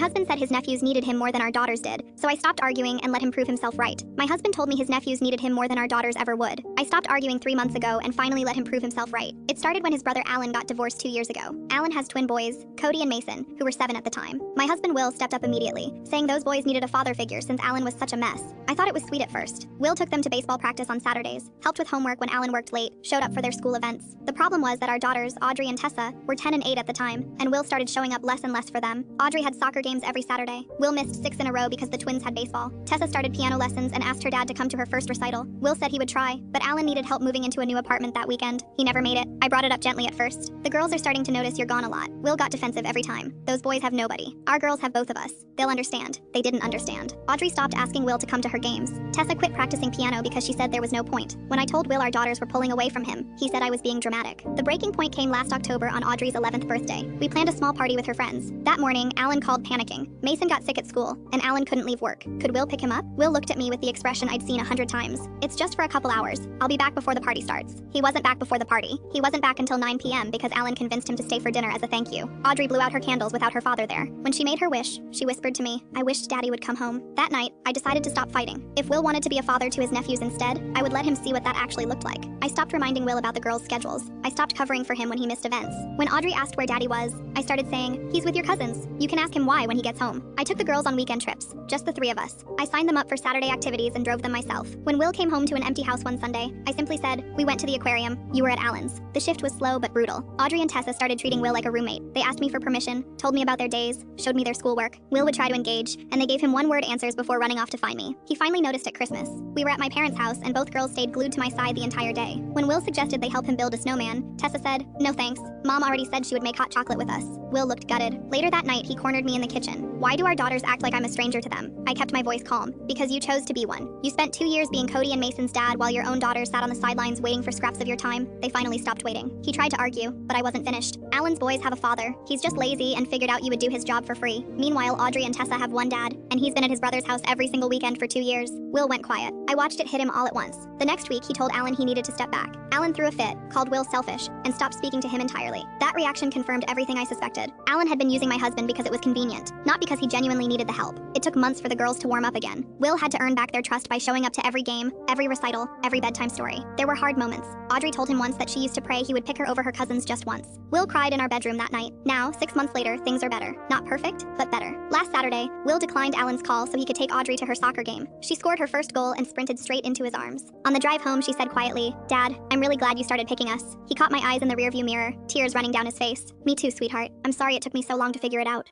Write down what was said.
husband said his nephews needed him more than our daughters did, so I stopped arguing and let him prove himself right. My husband told me his nephews needed him more than our daughters ever would. I stopped arguing 3 months ago and finally let him prove himself right. It started when his brother Alan got divorced 2 years ago. Alan has twin boys, Cody and Mason, who were 7 at the time. My husband Will stepped up immediately, saying those boys needed a father figure since Alan was such a mess. I thought it was sweet at first. Will took them to baseball practice on Saturdays, helped with homework when Alan worked late, showed up for their school events. The problem was that our daughters, Audrey and Tessa, were 10 and 8 at the time, and Will started showing up less and less for them. Audrey had soccer games every Saturday. Will missed 6 in a row because the twins had baseball. Tessa started piano lessons and asked her dad to come to her first recital. Will said he would try, but Alan needed help moving into a new apartment that weekend. He never made it. I brought it up gently at first. The girls are starting to notice you're gone a lot. Will got defensive every time. Those boys have nobody. Our girls have both of us. They'll understand. They didn't understand. Audrey stopped asking Will to come to her games. Tessa quit practicing piano because she said there was no point. When I told Will our daughters were pulling away from him, he said I was being dramatic. The breaking point came last October on Audrey's 11th birthday. We planned a small party with her friends. That morning, Alan called panicking. Mason got sick at school, and Alan couldn't leave work. Could Will pick him up? Will looked at me with the expression I'd seen 100 times. It's just for a couple hours. I'll be back before the party starts. He wasn't back before the party. He wasn't back until 9 p.m. because Alan convinced him to stay for dinner as a thank you. Audrey blew out her candles without her father there. When she made her wish, she whispered to me, I wished Daddy would come home. That night, I decided to stop fighting. If Will wanted to be a father to his nephews instead, I would let him see what that actually looked like. I stopped reminding Will about the girls' schedules. I stopped covering for him when he missed events. When Audrey asked where Daddy was, I started saying, he's with your cousins. You can ask him why when he gets home. I took the girls on weekend trips, just the 3 of us. I signed them up for Saturday activities and drove them myself. When Will came home to an empty house one Sunday, I simply said, we went to the aquarium. You were at Alan's. The shift was slow but brutal. Audrey and Tessa started treating Will like a roommate. They asked me for permission, told me about their days, showed me their schoolwork. Will would try to engage, and they gave him one-word answers before running off to find me. He finally noticed at Christmas. We were at my parents' house and both girls stayed glued to my side the entire day. When Will suggested they help him build a snowman, Tessa said, no thanks. Mom already said she would make hot chocolate with us. Will looked gutted. Later that night, he cornered me in the kitchen. Why do our daughters act like I'm a stranger to them? I kept my voice calm. Because you chose to be one. You spent 2 years being Cody and Mason's dad while your own daughters sat on the sidelines waiting for scraps of your time. They finally stopped waiting. He tried to argue, but I wasn't finished. Alan's boys have a father. He's just lazy and figured out you would do his job for free. Meanwhile, Audrey and Tessa have one dad, and he's been at his brother's house every single weekend for 2 years. Will went quiet. I watched it hit him all at once. The next week, he told Alan he needed to step back. Alan threw a fit, called Will selfish, and stopped speaking to him entirely. That reaction confirmed everything I suspected. Alan had been using my husband because it was convenient, not because he genuinely needed the help. It took months for the girls to warm up again. Will had to earn back their trust by showing up to every game, every recital, every bedtime story. There were hard moments. Audrey told him once that she used to pray he would pick her over her cousins just once. Will cried in our bedroom that night. Now, 6 months later, things are better. Not perfect, but better. Last Saturday, Will declined Alan's call so he could take Audrey to her soccer game. She scored her first goal and sprinted straight into his arms. On the drive home, she said quietly, Dad, I'm really glad you started picking us. He caught my eyes in the rearview mirror, tears running down his face. Me too, sweetheart. I'm sorry it took me so long to figure it out.